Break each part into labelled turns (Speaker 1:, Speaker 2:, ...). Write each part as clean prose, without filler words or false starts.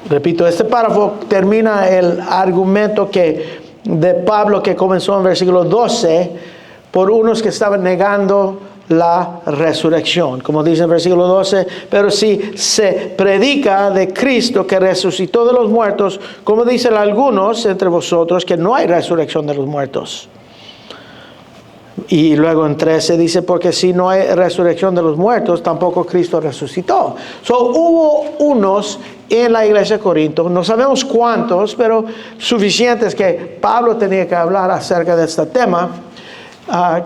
Speaker 1: Repito, este párrafo termina el argumento de Pablo que comenzó en versículo 12 por unos que estaban negando la resurrección. Como dice en versículo 12, pero si se predica de Cristo que resucitó de los muertos, como dicen algunos entre vosotros que no hay resurrección de los muertos. Y luego en 13 dice, porque si no hay resurrección de los muertos, tampoco Cristo resucitó. Hubo unos en la iglesia de Corinto, no sabemos cuántos, pero suficientes que Pablo tenía que hablar acerca de este tema,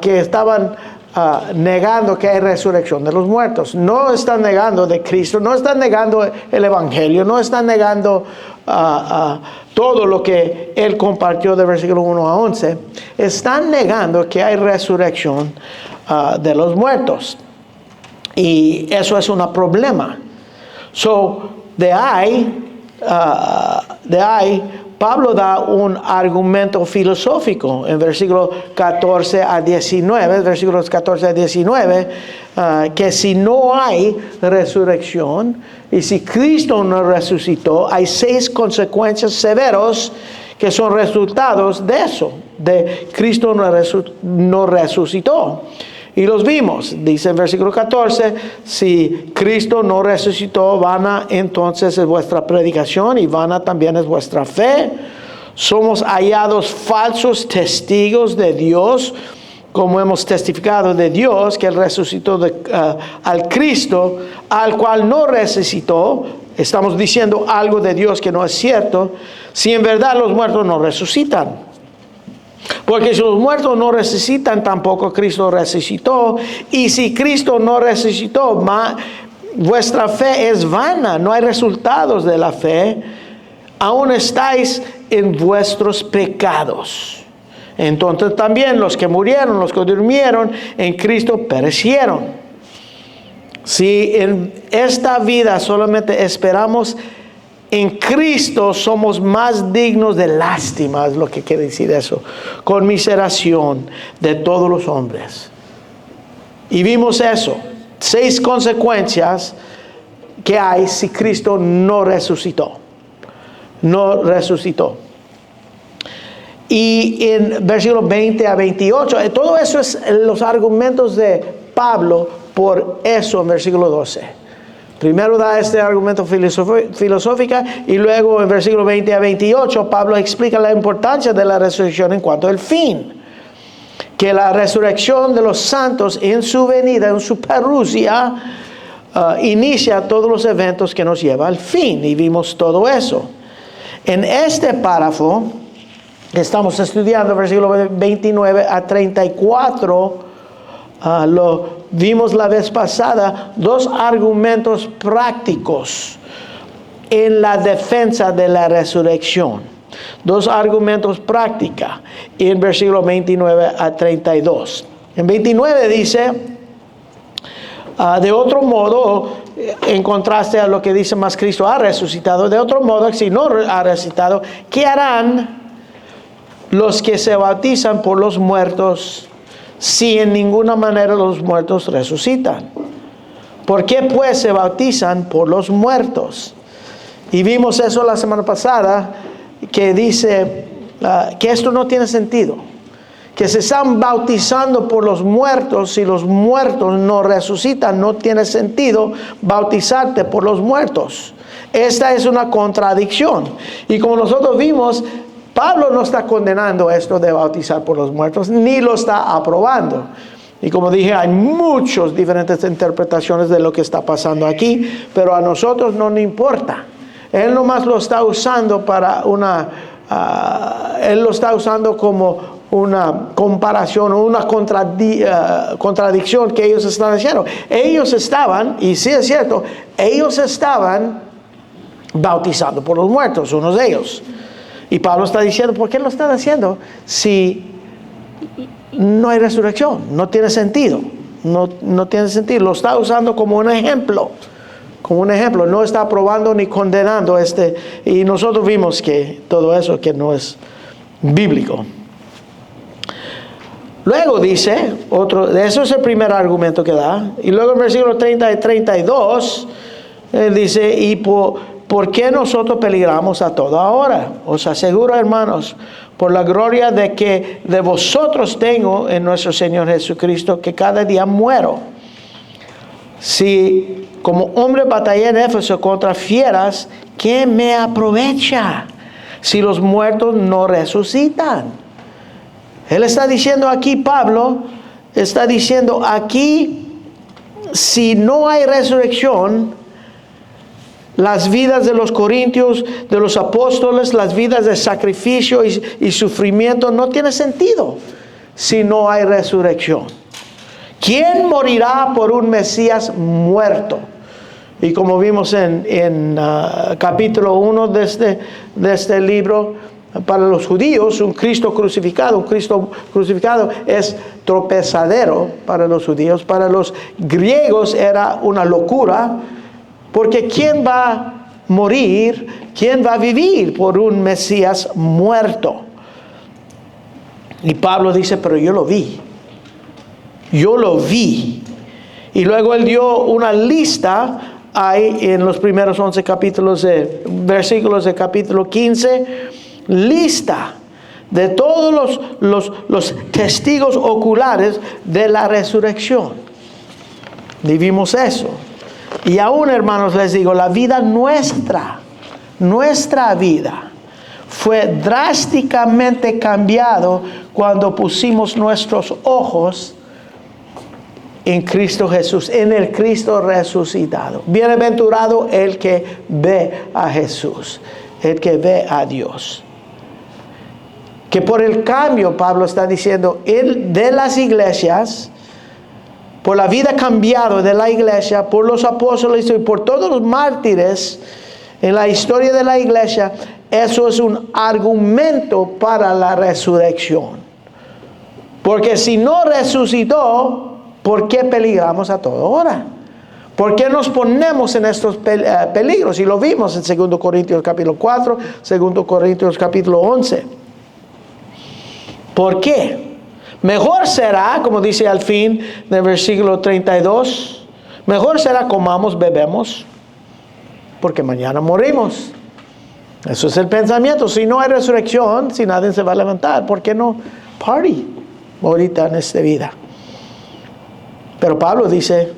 Speaker 1: que estaban negando que hay resurrección de los muertos. No están negando de Cristo, no están negando el Evangelio, no están negando todo lo que Él compartió de versículo 1 a 11. Están negando que hay resurrección de los muertos. Y eso es un problema. De ahí, Pablo da un argumento filosófico en versículos 14 a 19, que si no hay resurrección y si Cristo no resucitó, hay 6 consecuencias severas que son resultados de eso, de Cristo no resucitó. Y los vimos, dice en versículo 14, si Cristo no resucitó, vana entonces es vuestra predicación y vana también es vuestra fe. Somos hallados falsos testigos de Dios, como hemos testificado de Dios, que Él resucitó al Cristo, al cual no resucitó. Estamos diciendo algo de Dios que no es cierto, si en verdad los muertos no resucitan. Porque si los muertos no resucitan, tampoco Cristo resucitó. Y si Cristo no resucitó, vuestra fe es vana. No hay resultados de la fe. Aún estáis en vuestros pecados. Entonces también los que murieron, los que durmieron en Cristo perecieron. Si en esta vida solamente esperamos en Cristo, somos más dignos de lástima, es lo que quiere decir eso, conmiseración de todos los hombres. Y vimos eso, 6 consecuencias que hay si Cristo no resucitó. No resucitó. Y en versículos 20 a 28, todo eso es los argumentos de Pablo por eso en versículo 12. Primero da este argumento filosófico y luego en versículos 20 a 28 Pablo explica la importancia de la resurrección en cuanto al fin. Que la resurrección de los santos en su venida, en su parusia, inicia todos los eventos que nos lleva al fin. Y vimos todo eso. En este párrafo que estamos estudiando, versículos 29 a 34, lo vimos la vez pasada, 2 argumentos prácticos en la defensa de la resurrección. 2 argumentos prácticos en versículos 29 a 32. En 29 dice, de otro modo, en contraste a lo que dice más Cristo ha resucitado, de otro modo, si no ha resucitado, ¿qué harán los que se bautizan por los muertos si en ninguna manera los muertos resucitan? ¿Por qué pues se bautizan por los muertos? Y vimos eso la semana pasada, que dice que esto no tiene sentido. Que se están bautizando por los muertos, si los muertos no resucitan, no tiene sentido bautizarte por los muertos. Esta es una contradicción. Y como nosotros vimos, Pablo no está condenando esto de bautizar por los muertos, ni lo está aprobando. Y como dije, hay muchas diferentes interpretaciones de lo que está pasando aquí, pero a nosotros no nos importa. Él nomás lo está usando para él lo está usando como una comparación o una contradicción que ellos están haciendo. Ellos estaban, y sí es cierto, ellos estaban bautizando por los muertos, unos de ellos. Y Pablo está diciendo, ¿por qué lo están haciendo si no hay resurrección? No tiene sentido. No tiene sentido. Lo está usando como un ejemplo. Como un ejemplo. No está aprobando ni condenando Y nosotros vimos que todo eso que no es bíblico. Luego dice, eso es el primer argumento que da. Y luego en versículos 30 y 32, él dice, ¿por qué nosotros peligramos a toda hora? Os aseguro, hermanos, por la gloria de que de vosotros tengo en nuestro Señor Jesucristo, que cada día muero. Si como hombre batallé en Éfeso contra fieras, ¿qué me aprovecha si los muertos no resucitan? Él está diciendo aquí, Pablo, está diciendo aquí, si no hay resurrección, las vidas de los corintios, de los apóstoles, las vidas de sacrificio y sufrimiento no tienen sentido si no hay resurrección. ¿Quién morirá por un Mesías muerto? Y como vimos en capítulo 1 de este libro, para los judíos, un Cristo crucificado es tropezadero para los judíos. Para los griegos era una locura, porque ¿quién va a morir? ¿Quién va a vivir por un Mesías muerto? Y Pablo dice, pero yo lo vi. Yo lo vi. Y luego él dio una lista ahí en los primeros 11 versículos de capítulo 15. Lista de todos los testigos oculares de la resurrección. Y vimos eso. Y aún, hermanos, les digo, la vida nuestra vida fue drásticamente cambiado cuando pusimos nuestros ojos en Cristo Jesús, en el Cristo resucitado. Bienaventurado el que ve a Jesús, el que ve a Dios. Que por el cambio, Pablo está diciendo, de las iglesias, por la vida cambiada de la iglesia, por los apóstoles y por todos los mártires en la historia de la iglesia, eso es un argumento para la resurrección. Porque si no resucitó, ¿por qué peligramos a toda hora? ¿Por qué nos ponemos en estos peligros? Y lo vimos en 2 Corintios capítulo 4, 2 Corintios capítulo 11. ¿Por qué? Mejor será, como dice al fin del versículo 32, mejor será comamos, bebemos, porque mañana morimos. Eso es el pensamiento. Si no hay resurrección, si nadie se va a levantar, ¿por qué no party ahorita en esta vida? Pero Pablo dice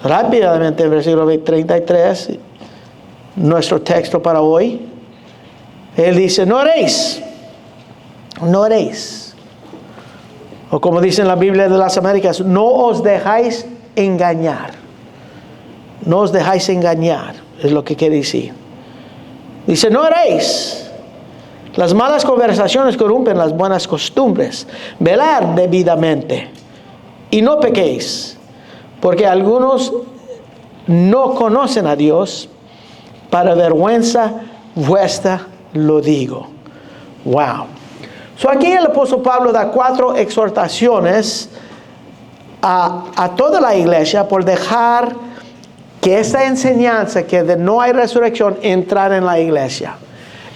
Speaker 1: rápidamente en el versículo 33, nuestro texto para hoy, él dice, no haréis. O como dice en la Biblia de las Américas, no os dejáis engañar. No os dejáis engañar, es lo que quiere decir. Dice, no haréis. Las malas conversaciones corrompen las buenas costumbres. Velar debidamente y no pequéis, porque algunos no conocen a Dios. Para vergüenza vuestra lo digo. Wow. So aquí el apóstol Pablo da 4 exhortaciones a toda la iglesia por dejar que esta enseñanza que no hay resurrección entrar en la iglesia.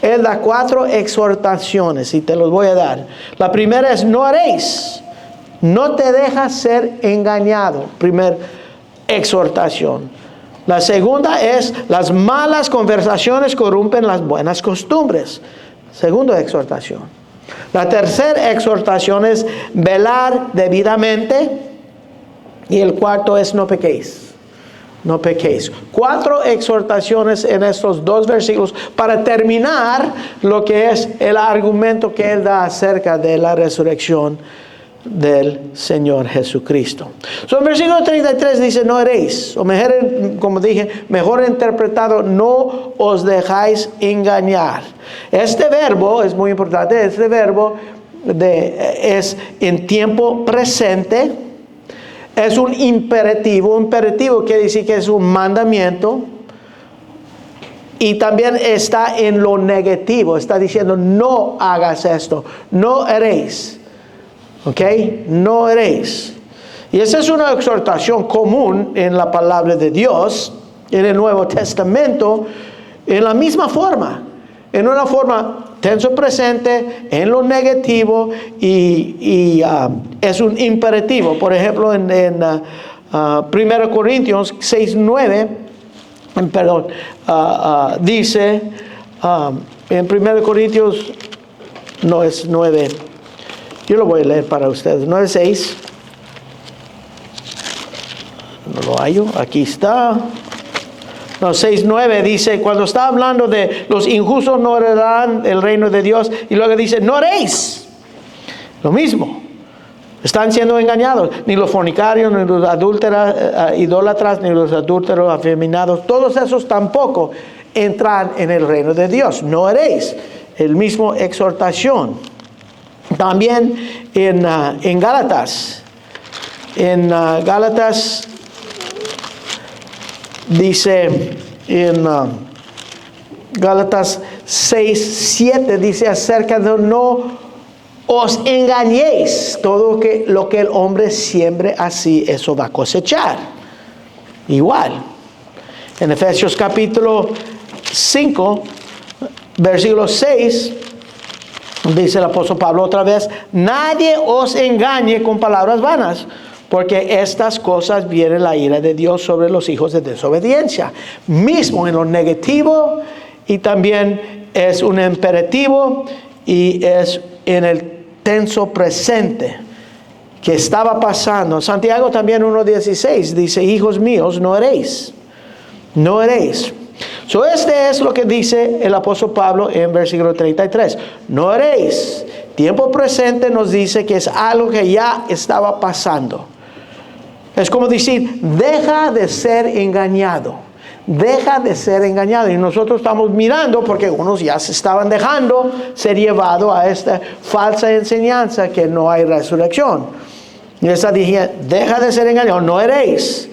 Speaker 1: Él da 4 exhortaciones y te los voy a dar. La primera es no haréis. No te dejas ser engañado. Primera exhortación. La segunda es las malas conversaciones corrompen las buenas costumbres. Segunda exhortación. La tercera exhortación es velar debidamente. Y el cuarto es no pequéis. No pequéis. 4 exhortaciones en estos 2 versículos para terminar lo que es el argumento que él da acerca de la resurrección del Señor Jesucristo. So, en versículo 33 dice, no haréis, o mejor, como dije, mejor interpretado, no os dejáis engañar. Este verbo es muy importante, este verbo es en tiempo presente, es un imperativo. Un imperativo quiere decir que es un mandamiento, y también está en lo negativo, está diciendo, no hagas esto, no haréis. ¿Ok? No haréis. Y esa es una exhortación común en la palabra de Dios, en el Nuevo Testamento, en la misma forma. En una forma tenso presente, en lo negativo, y es un imperativo. Por ejemplo, en 1 Corintios 6:9, dice en 1 Corintios, no es 9, yo lo voy a leer para ustedes, 9:6. No lo hallo, aquí está. No, 6:9 dice, cuando está hablando de los injustos no heredarán el reino de Dios, y luego dice, no haréis lo mismo. Están siendo engañados, ni los fornicarios, ni los idólatras, ni los adúlteros, afeminados, todos esos tampoco entran en el reino de Dios. No haréis. El mismo exhortación. También en Gálatas. En Gálatas dice, en Gálatas 6:7 dice acerca de no os engañéis, todo lo que el hombre siembre, así eso va a cosechar. Igual. En Efesios capítulo 5, versículo 6, dice el apóstol Pablo otra vez, nadie os engañe con palabras vanas, porque estas cosas viene la ira de Dios sobre los hijos de desobediencia. Mismo en lo negativo, y también es un imperativo, y es en el tenso presente que estaba pasando. Santiago también 1:16 dice, hijos míos, no haréis. No haréis. So, este es lo que dice el apóstol Pablo en versículo 33. No haréis. Tiempo presente nos dice que es algo que ya estaba pasando. Es como decir, deja de ser engañado. Deja de ser engañado. Y nosotros estamos mirando porque unos ya se estaban dejando ser llevados a esta falsa enseñanza que no hay resurrección. Y esa dije, deja de ser engañado, no haréis.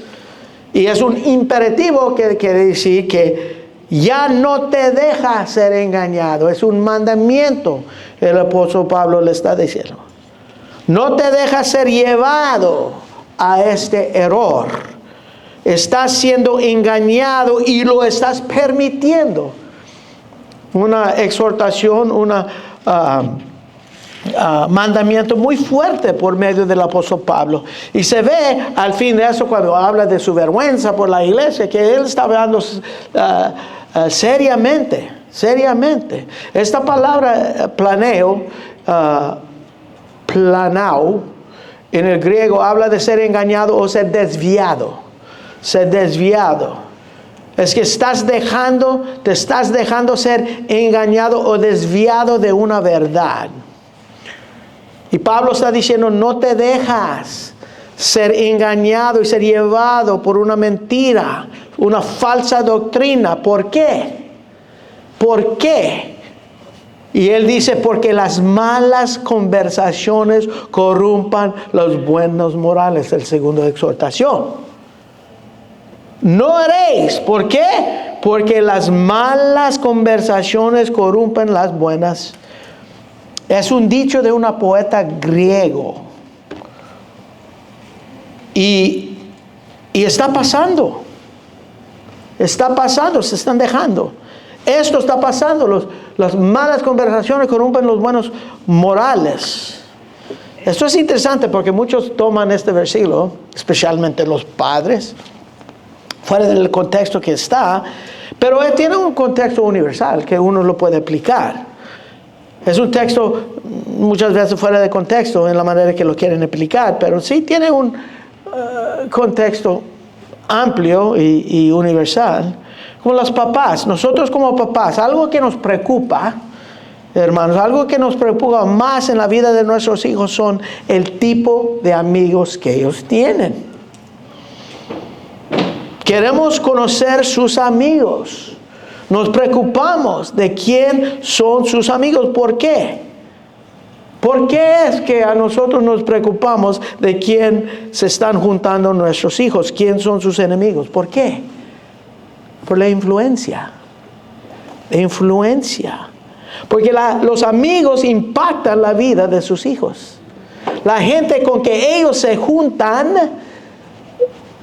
Speaker 1: Y es un imperativo que quiere decir que ya no te deja ser engañado. Es un mandamiento. El apóstol Pablo le está diciendo. No te deja ser llevado a este error. Estás siendo engañado y lo estás permitiendo. Una exhortación, mandamiento muy fuerte por medio del apóstol Pablo. Y se ve al fin de eso cuando habla de su vergüenza por la iglesia, que él está hablando seriamente. Esta palabra planao, en el griego habla de ser engañado o ser desviado. Ser desviado. Es que te estás dejando ser engañado o desviado de una verdad. Y Pablo está diciendo, no te dejas ser engañado y ser llevado por una mentira, una falsa doctrina. ¿Por qué? ¿Por qué? Y él dice, porque las malas conversaciones corrompan los buenos morales. El segundo exhortación. No haréis. ¿Por qué? Porque las malas conversaciones corrompen las buenas. Es un dicho de una poeta griego. Y está pasando. Está pasando, se están dejando. Esto está pasando. Las malas conversaciones corrompen los buenos morales. Esto es interesante porque muchos toman este versículo, especialmente los padres, fuera del contexto que está, pero tiene un contexto universal que uno lo puede aplicar. Es un texto muchas veces fuera de contexto en la manera que lo quieren aplicar, pero sí tiene un contexto amplio y universal. Como los papás, nosotros como papás, algo que nos preocupa, hermanos, algo que nos preocupa más en la vida de nuestros hijos son el tipo de amigos que ellos tienen. Queremos conocer sus amigos. Nos preocupamos de quién son sus amigos. ¿Por qué? ¿Por qué es que a nosotros nos preocupamos de quién se están juntando nuestros hijos? ¿Quién son sus enemigos? ¿Por qué? Por la influencia. La influencia. Porque los amigos impactan la vida de sus hijos. La gente con que ellos se juntan,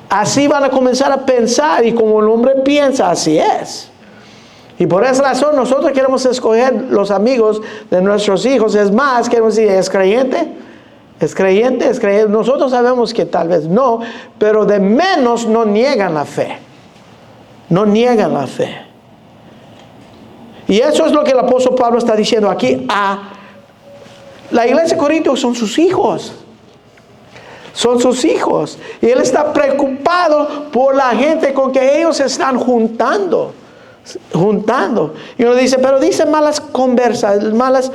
Speaker 1: así van a comenzar a pensar, y como el hombre piensa, así es. Y por esa razón nosotros queremos escoger los amigos de nuestros hijos. Es más, queremos decir, ¿es creyente? ¿Es creyente? ¿Es creyente? Nosotros sabemos que tal vez no, pero de menos no niegan la fe. No niegan la fe. Y eso es lo que el apóstol Pablo está diciendo aquí a la iglesia de Corinto. Son sus hijos. Son sus hijos. Y él está preocupado por la gente con que ellos están juntando. Y uno dice, pero dice malas conversaciones, malas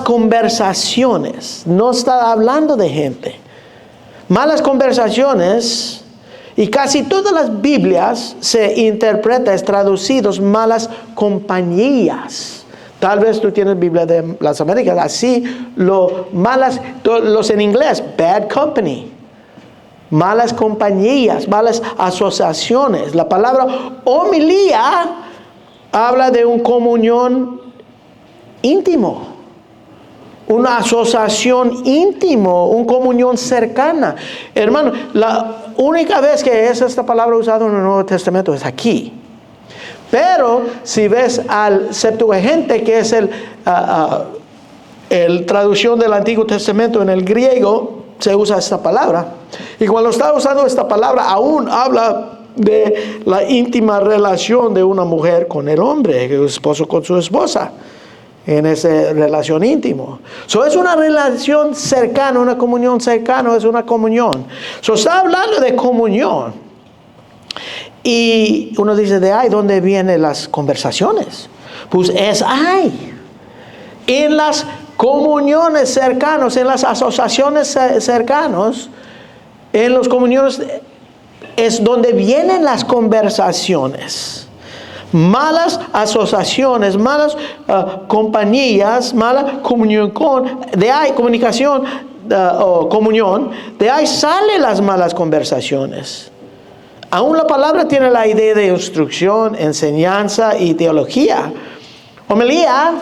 Speaker 1: conversaciones. No está hablando de gente. Malas conversaciones, y casi todas las Biblias se interpretan, es traducidos malas compañías. Tal vez tú tienes Biblia de las Américas, así los en inglés, bad company. Malas compañías, malas asociaciones. La palabra homilía habla de una comunión íntimo, una asociación íntimo, una comunión cercana. Hermano, la única vez que es esta palabra usada en el Nuevo Testamento es aquí. Pero si ves al Septuaginta, que es el traducción del Antiguo Testamento en el griego, se usa esta palabra. Y cuando está usando esta palabra, aún habla de la íntima relación de una mujer con el hombre, el esposo con su esposa, en esa relación íntima. Es una relación cercana, una comunión cercana, es una comunión. Está hablando de comunión. Y uno dice, ¿de ahí dónde vienen las conversaciones? Pues es ahí. En las comuniones cercanas, en las asociaciones cercanas, en las comuniones es donde vienen las conversaciones. Malas asociaciones, malas compañías, mala comunión de ahí comunicación o comunión, de ahí salen las malas conversaciones. Aún la palabra tiene la idea de instrucción, enseñanza y teología. Homilía,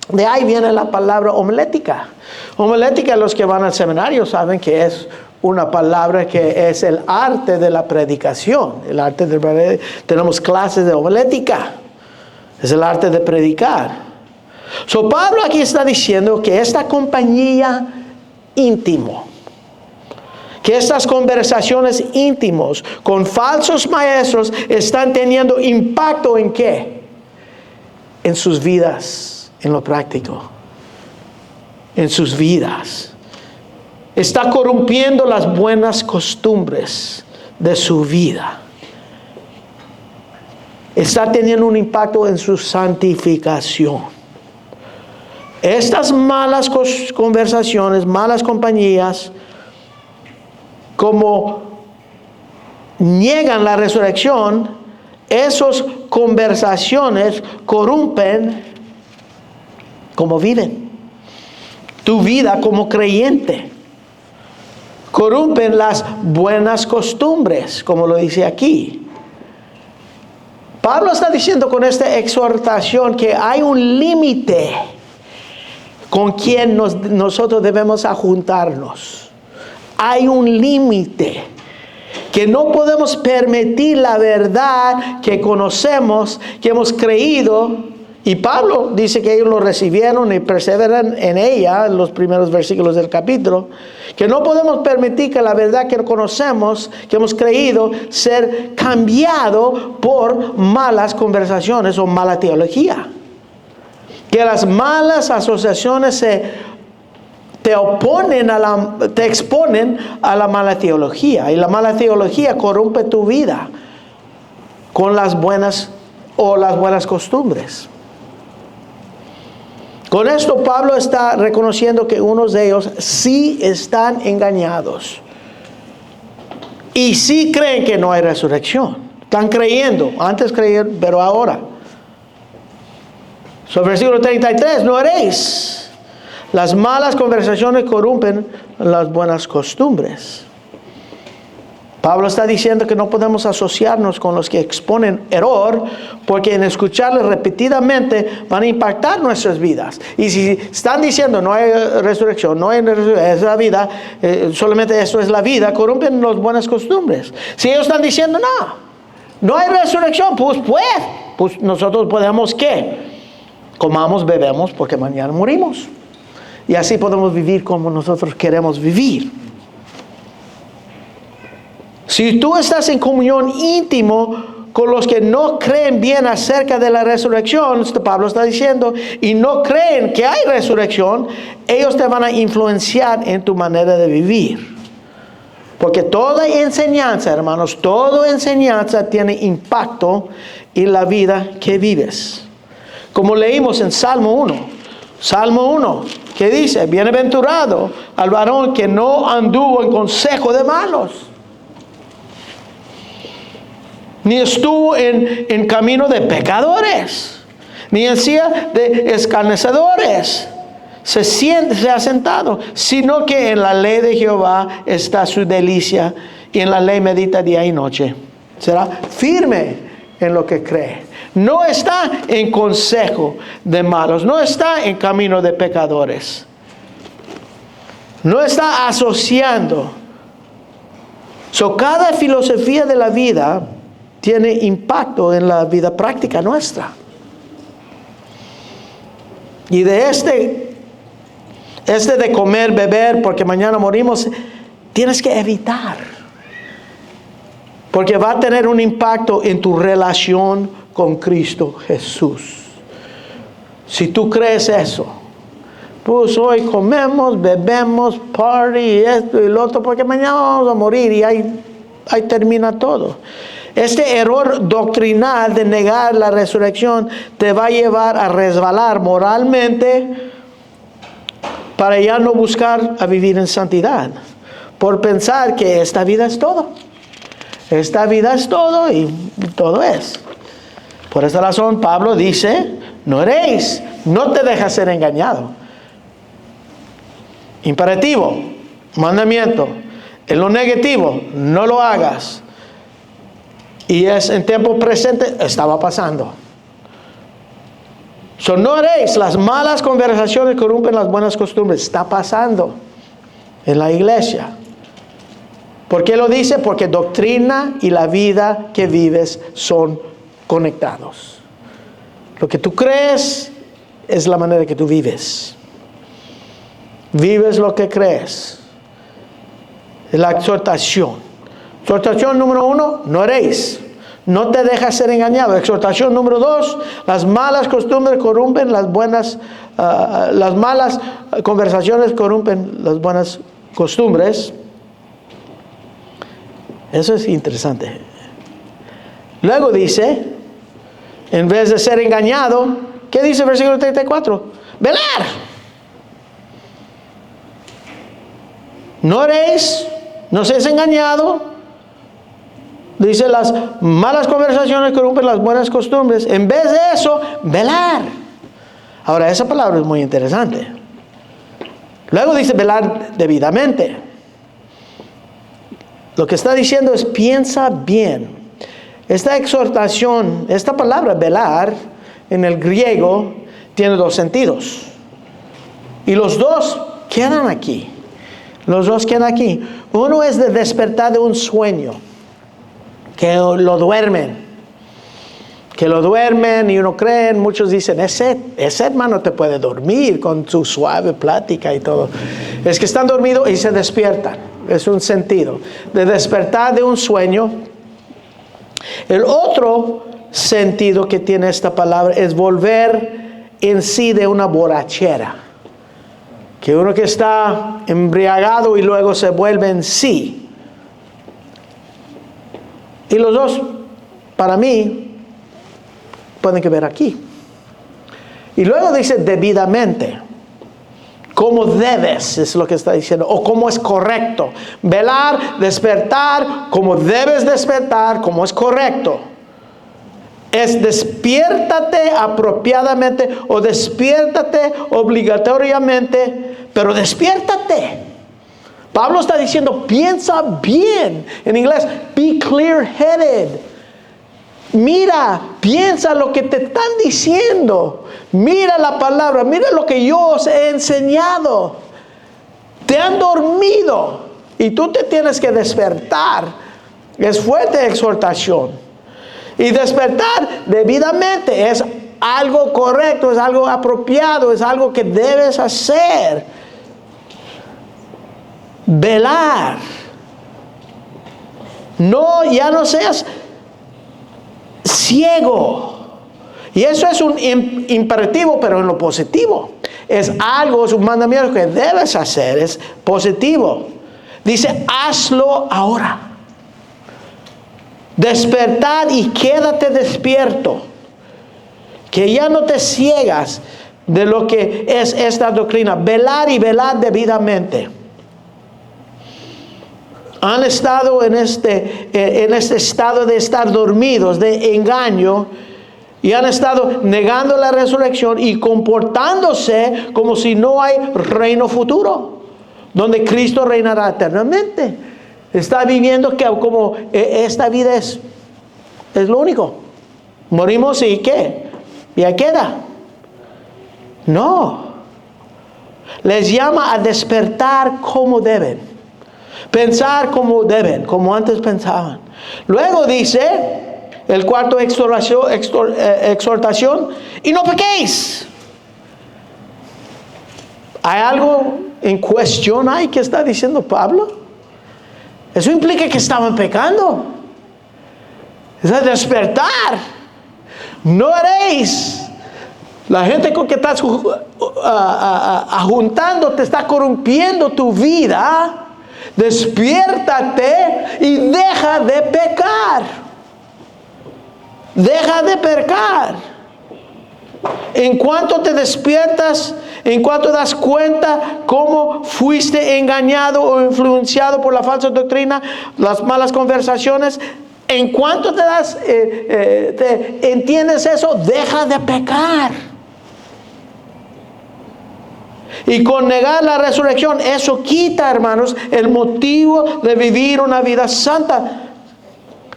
Speaker 1: de ahí viene la palabra homilética. Homilética, los que van al seminario saben que es una palabra que es el arte de la predicación. Tenemos clases de homilética. Es el arte de predicar. Pablo aquí está diciendo que esta compañía íntima, que estas conversaciones íntimos con falsos maestros están teniendo impacto en ¿qué? En sus vidas, en lo práctico. En sus vidas. Está corrompiendo las buenas costumbres de su vida. Está teniendo un impacto en su santificación. Estas malas conversaciones, malas compañías, como niegan la resurrección, esas conversaciones corrompen cómo viven. Tu vida como creyente. Corrompen las buenas costumbres, como lo dice aquí. Pablo está diciendo con esta exhortación que hay un límite con quien nosotros debemos juntarnos. Hay un límite que no podemos permitir la verdad que conocemos, que hemos creído. Y Pablo dice que ellos lo recibieron y perseveran en ella, en los primeros versículos del capítulo, que no podemos permitir que la verdad que conocemos, que hemos creído, ser cambiado por malas conversaciones o mala teología. Que las malas asociaciones te exponen a la mala teología. Y la mala teología corrompe tu vida con las buenas costumbres. Con esto Pablo está reconociendo que unos de ellos sí están engañados. Y sí creen que no hay resurrección. Están creyendo. Antes creían, pero ahora. Versículo 33. No haréis. Las malas conversaciones corrompen las buenas costumbres. Pablo está diciendo que no podemos asociarnos con los que exponen error, porque en escucharles repetidamente van a impactar nuestras vidas. Y si están diciendo no hay resurrección, no hay resurrección, es la vida, solamente esto es la vida, corrompen las buenas costumbres. Si ellos están diciendo no hay resurrección, pues nosotros podemos ¿qué? Comamos, bebemos, porque mañana morimos. Y así podemos vivir como nosotros queremos vivir. Si tú estás en comunión íntimo con los que no creen bien acerca de la resurrección, Pablo está diciendo, y no creen que hay resurrección, ellos te van a influenciar en tu manera de vivir. Porque toda enseñanza, hermanos, toda enseñanza tiene impacto en la vida que vives. Como leímos en Salmo 1. Salmo 1, que dice, bienaventurado al varón que no anduvo en consejo de malos, ni estuvo en camino de pecadores, ni en silla de escarnecedores se ha sentado, sino que en la ley de Jehová está su delicia, y en la ley medita día y noche. Será firme en lo que cree. No está en consejo de malos, no está en camino de pecadores, no está asociando. Cada filosofía de la vida tiene impacto en la vida práctica nuestra. Y de este de comer, beber, porque mañana morimos, tienes que evitar. Porque va a tener un impacto en tu relación con Cristo Jesús. Si tú crees eso, pues hoy comemos, bebemos, party, esto y lo otro, porque mañana vamos a morir y ahí termina todo. Este error doctrinal de negar la resurrección te va a llevar a resbalar moralmente para ya no buscar a vivir en santidad, por pensar que esta vida es todo. Esta vida es todo y todo es. Por esta razón Pablo dice, no eréis, no te dejas ser engañado. Imperativo, mandamiento. En lo negativo, no lo hagas. Y es en tiempo presente, estaba pasando. No haréis, las malas conversaciones corrompen las buenas costumbres. Está pasando en la iglesia. ¿Por qué lo dice? Porque doctrina y la vida que vives son conectados. Lo que tú crees es la manera que tú vives. Vives lo que crees. Es la exhortación. Exhortación número 1, no haréis. No te dejas ser engañado. Exhortación número 2, las malas costumbres corrompen las buenas, las malas conversaciones corrompen las buenas costumbres. Eso es interesante. Luego dice, en vez de ser engañado, ¿qué dice el versículo 34? Velar. No haréis, no seas engañado. Dice, las malas conversaciones corrompen las buenas costumbres. En vez de eso, velar. Ahora, esa palabra es muy interesante. Luego dice velar debidamente. Lo que está diciendo es piensa bien. Esta exhortación, esta palabra velar, en el griego, tiene 2 sentidos. Y los dos quedan aquí. Los dos quedan aquí. Uno es de despertar de un sueño. Que lo duermen y uno cree, muchos dicen, ese hermano te puede dormir con su suave plática y todo. Es que están dormidos y se despiertan. Es un sentido de despertar de un sueño. El otro sentido que tiene esta palabra es volver en sí de una borrachera. Que uno que está embriagado y luego se vuelve en sí. Y los dos, para mí, pueden que ver aquí. Y luego dice debidamente. Como debes, es lo que está diciendo. O como es correcto. Velar, despertar, como debes despertar, como es correcto. Es despiértate apropiadamente o despiértate obligatoriamente, pero despiértate. Pablo está diciendo, piensa bien. En inglés, be clear-headed. Mira, piensa lo que te están diciendo. Mira la palabra, mira lo que yo os he enseñado. Te han dormido y tú te tienes que despertar. Es fuerte exhortación. Y despertar debidamente es algo correcto, es algo apropiado, es algo que debes hacer. Velar. No, ya no seas ciego. Y eso es un imperativo, pero en lo positivo. Es algo, es un mandamiento que debes hacer, es positivo. Dice, hazlo ahora. Despertad y quédate despierto. Que ya no te ciegas de lo que es esta doctrina. Velar y velar debidamente. Han estado en este estado de estar dormidos, de engaño, y han estado negando la resurrección y comportándose como si no hay reino futuro, donde Cristo reinará eternamente. Está viviendo que como esta vida es lo único. Morimos y ¿qué? Ya queda. No. Les llama a despertar como deben. Pensar como deben, como antes pensaban. Luego dice, el cuarto exhortación, y no pequéis. ¿Hay algo en cuestión ahí que está diciendo Pablo? Eso implica que estaban pecando. Es el despertar. No haréis. La gente con que estás juntando te está corrompiendo tu vida. Despiértate y deja de pecar. Deja de pecar. En cuanto te despiertas, en cuanto das cuenta cómo fuiste engañado o influenciado por la falsa doctrina, las malas conversaciones, en cuanto te entiendes eso, deja de pecar. Y con negar la resurrección, eso quita, hermanos, el motivo de vivir una vida santa.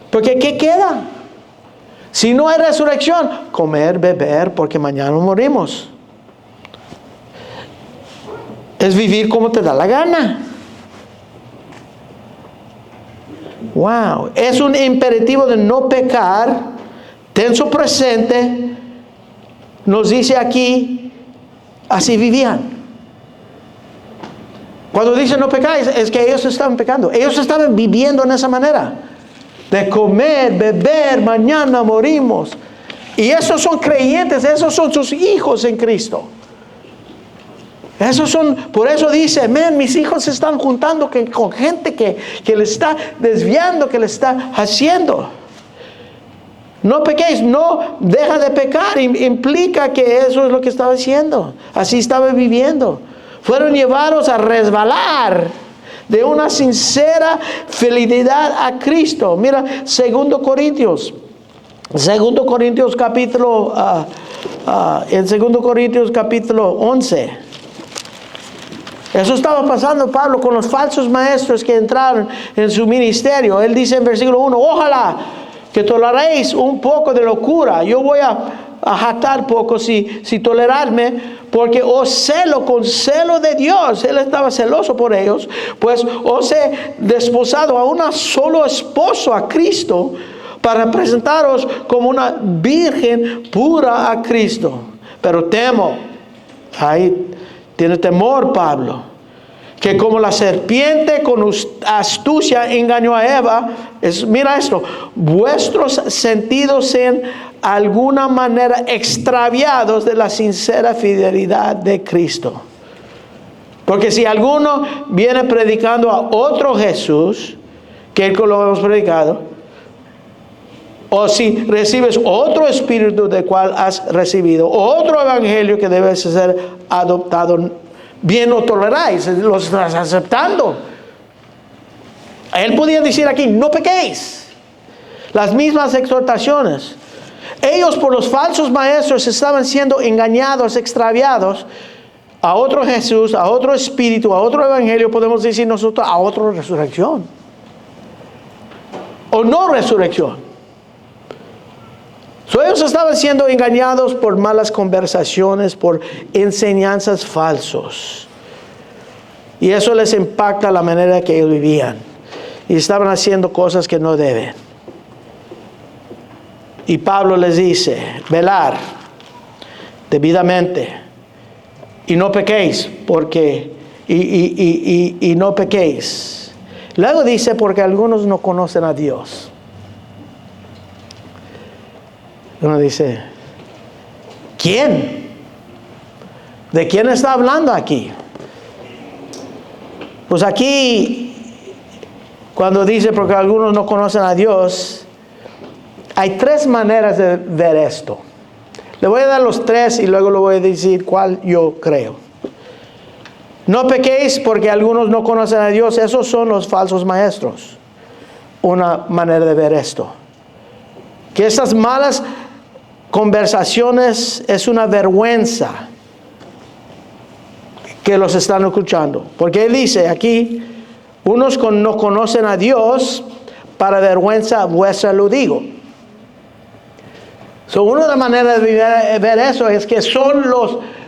Speaker 1: Porque ¿qué queda? Si no hay resurrección, comer, beber, porque mañana morimos. Es vivir como te da la gana. Wow. Es un imperativo de no pecar. Tenso presente. Nos dice aquí, así vivían. Cuando dice no pecáis, es que ellos estaban pecando. Ellos estaban viviendo en esa manera. De comer, beber, mañana morimos. Y esos son creyentes, esos son sus hijos en Cristo. Por eso dice, mis hijos se están juntando con gente que le está desviando, que le está haciendo. No pequéis, no deja de pecar. Implica que eso es lo que estaba haciendo. Así estaba viviendo. Fueron llevados a resbalar de una sincera fidelidad a Cristo. Mira, 2 Corintios capítulo, en 2 Corintios capítulo 11. Eso estaba pasando Pablo con los falsos maestros que entraron en su ministerio. Él dice en versículo 1, ojalá que toleréis un poco de locura. Yo voy a jactar poco si tolerarme, porque os celo con celo de Dios. Él estaba celoso por ellos, pues os he desposado a un solo esposo, a Cristo, para presentaros como una virgen pura a Cristo. Pero temo, ahí tiene temor Pablo, que como la serpiente con astucia engañó a Eva, mira esto, vuestros sentidos sean alguna manera extraviados de la sincera fidelidad de Cristo. Porque si alguno viene predicando a otro Jesús, que lo hemos predicado, o si recibes otro espíritu del cual has recibido, otro evangelio que debe ser adoptado, bien lo toleráis, lo estás aceptando. Él podía decir aquí, no pequéis. Las mismas exhortaciones. Ellos por los falsos maestros estaban siendo engañados, extraviados a otro Jesús, a otro espíritu, a otro evangelio, podemos decir nosotros, a otra resurrección. O no resurrección. Ellos estaban siendo engañados por malas conversaciones, por enseñanzas falsos. Y eso les impacta la manera que ellos vivían. Y estaban haciendo cosas que no deben. Y Pablo les dice, velar debidamente y no pequéis, porque y no pequéis. Luego dice, porque algunos no conocen a Dios. Uno dice, ¿quién? ¿De quién está hablando aquí? Pues aquí, cuando dice, porque algunos no conocen a Dios, hay tres maneras de ver esto. Le voy a dar los tres y luego le voy a decir cuál yo creo. No pequéis porque algunos no conocen a Dios. Esos son los falsos maestros. Una manera de ver esto. Que estas malas conversaciones es una vergüenza que los están escuchando. Porque él dice aquí, unos no conocen a Dios, para vergüenza vuestra lo digo. Una de las maneras de ver eso es que son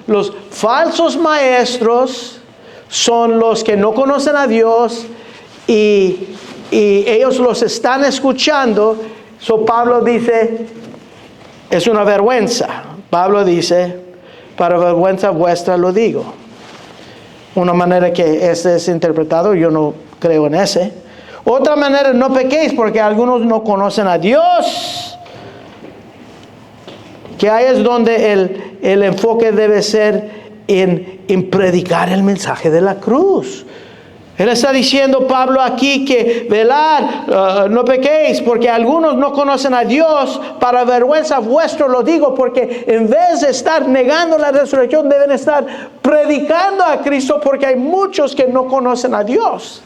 Speaker 1: los falsos maestros, son los que no conocen a Dios y ellos los están escuchando. Pablo dice, es una vergüenza. Pablo dice, para vergüenza vuestra lo digo. Una manera que este es interpretado, yo no creo en ese. Otra manera, no pequéis porque algunos no conocen a Dios. Que ahí es donde el enfoque debe ser en predicar el mensaje de la cruz. Él está diciendo, Pablo, aquí que velad, no pequéis, porque algunos no conocen a Dios, para vergüenza vuestro lo digo, porque en vez de estar negando la resurrección, deben estar predicando a Cristo, porque hay muchos que no conocen a Dios.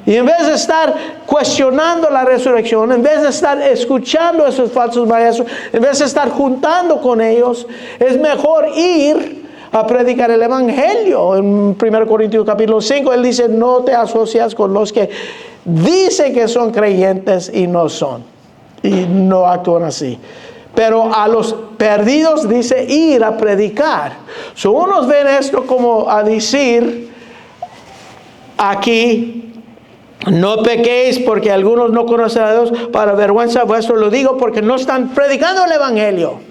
Speaker 1: Y en vez de estar cuestionando la resurrección, en vez de estar escuchando a esos falsos maestros, en vez de estar juntando con ellos, es mejor ir a predicar el Evangelio. En 1 Corintios capítulo 5, él dice, no te asocias con los que dicen que son creyentes y no son. Y no actúan así. Pero a los perdidos dice ir a predicar. Unos ven esto como a decir aquí, no pequéis porque algunos no conocen a Dios, para vergüenza vuestra lo digo, porque no están predicando el Evangelio.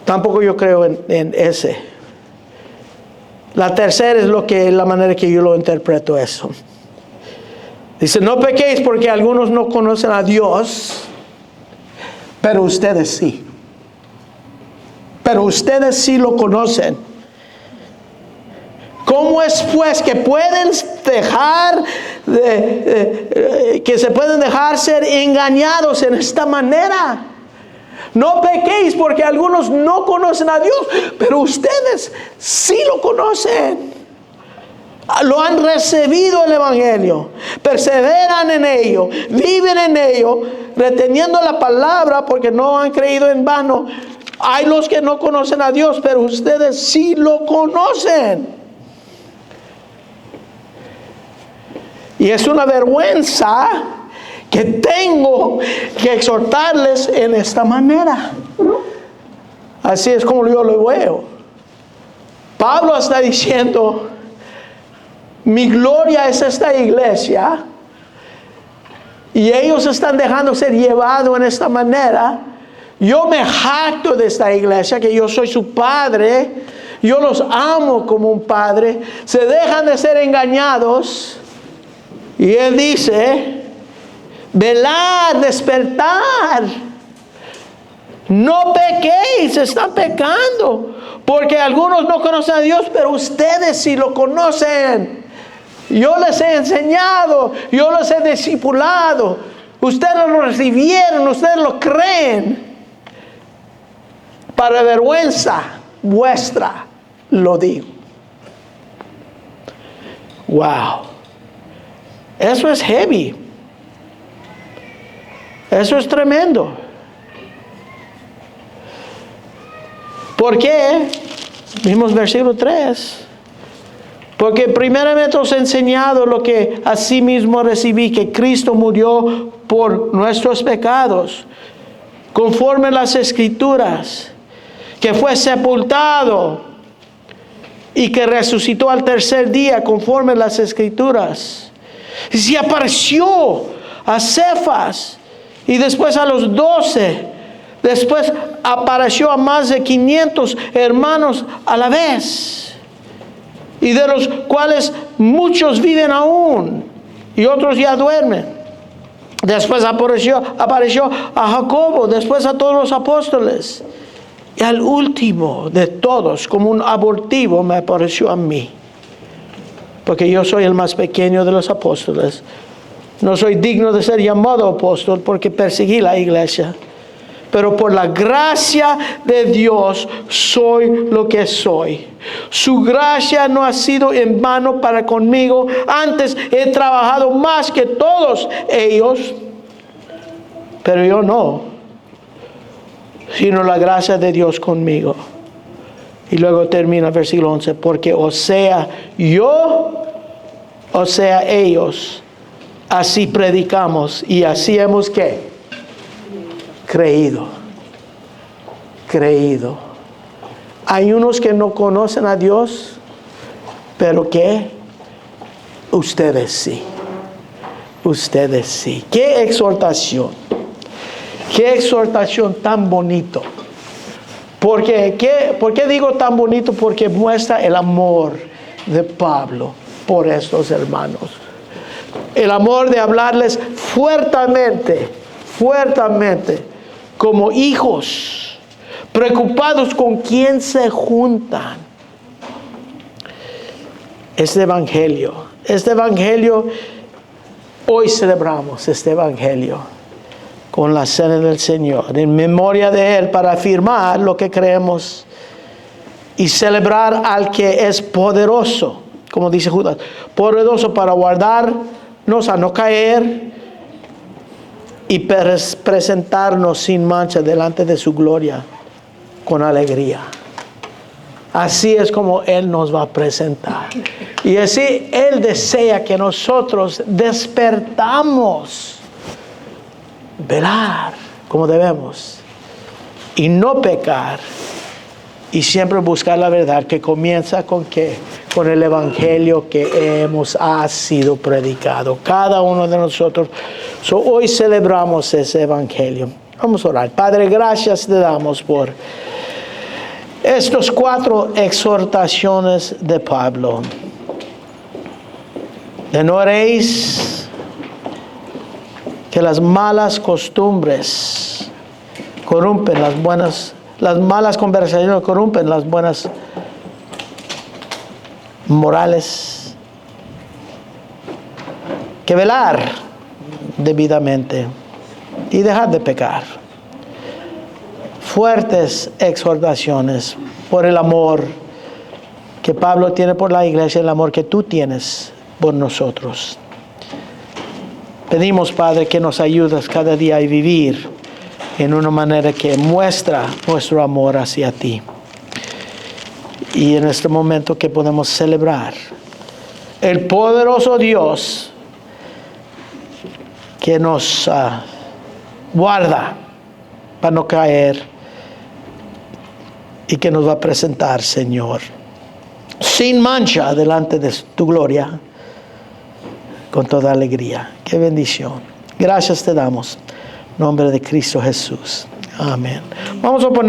Speaker 1: Tampoco yo creo en ese. La tercera es la manera que yo lo interpreto eso. Dice, no pequéis porque algunos no conocen a Dios, pero ustedes sí. Pero ustedes sí lo conocen. ¿Cómo es pues que pueden que se pueden dejar ser engañados en esta manera? No pequéis porque algunos no conocen a Dios, pero ustedes sí lo conocen. Lo han recibido el Evangelio, perseveran en ello, viven en ello, reteniendo la palabra porque no han creído en vano. Hay los que no conocen a Dios, pero ustedes sí lo conocen. Y es una vergüenza que tengo que exhortarles en esta manera. Así es como yo lo veo. Pablo está diciendo, mi gloria es esta iglesia, y ellos están dejando ser llevados en esta manera. Yo me jacto de esta iglesia, que yo soy su padre, yo los amo como un padre. Se dejan de ser engañados. Y él dice, velar, despertar. No pequéis, están pecando. Porque algunos no conocen a Dios, pero ustedes sí lo conocen. Yo les he enseñado, yo les he discipulado. Ustedes lo recibieron, ustedes lo creen. Para vergüenza vuestra lo digo. Wow. Eso es heavy. Eso es tremendo. ¿Por qué? Vimos versículo 3. Porque primeramente os he enseñado lo que asimismo recibí, que Cristo murió por nuestros pecados, conforme a las Escrituras, que fue sepultado y que resucitó al tercer día, conforme a las Escrituras. Y se apareció a Cefas y después a los 12. Después apareció a más de 500 hermanos a la vez. y de los cuales muchos viven aún y otros ya duermen. Después apareció a Jacobo, después a todos los apóstoles. Y al último de todos, como un abortivo, me apareció a mí. Porque yo soy el más pequeño de los apóstoles. No soy digno de ser llamado apóstol porque perseguí la iglesia. Pero por la gracia de Dios soy lo que soy. Su gracia no ha sido en vano para conmigo. Antes he trabajado más que todos ellos. Pero yo no. Sino la gracia de Dios conmigo. Y luego termina el versículo 11. Porque o sea yo, o sea ellos, así predicamos y así hemos ¿qué? Creído. Hay unos que no conocen a Dios, pero que ustedes sí. Ustedes sí. ¡Qué exhortación! ¡Qué exhortación tan bonito! ¿Por qué digo tan bonito? Porque muestra el amor de Pablo por estos hermanos. El amor de hablarles fuertemente, como hijos, preocupados con quién se juntan. Este evangelio, hoy celebramos este evangelio con la cena del Señor, en memoria de Él, para afirmar lo que creemos y celebrar al que es poderoso, como dice Judas, poderoso para guardarnos a no caer y presentarnos sin mancha delante de su gloria con alegría. Así es como Él nos va a presentar. Y así Él desea que nosotros despertamos, velar como debemos y no pecar, y siempre buscar la verdad, que comienza con ¿qué? Con el evangelio que ha sido predicado cada uno de nosotros. Hoy celebramos ese evangelio. Vamos a orar. Padre, gracias te damos por estas 4 exhortaciones de Pablo. De no haréis que las malas costumbres corrompen las malas conversaciones corrompen las buenas morales. Que velar debidamente y dejar de pecar. Fuertes exhortaciones por el amor que Pablo tiene por la iglesia, el amor que tú tienes por nosotros. Pedimos, Padre, que nos ayudes cada día a vivir en una manera que muestra nuestro amor hacia ti. Y en este momento que podemos celebrar el poderoso Dios que nos guarda para no caer y que nos va a presentar, Señor, sin mancha delante de tu gloria, con toda alegría. Qué bendición. Gracias te damos. En nombre de Cristo Jesús. Amén. Vamos a poner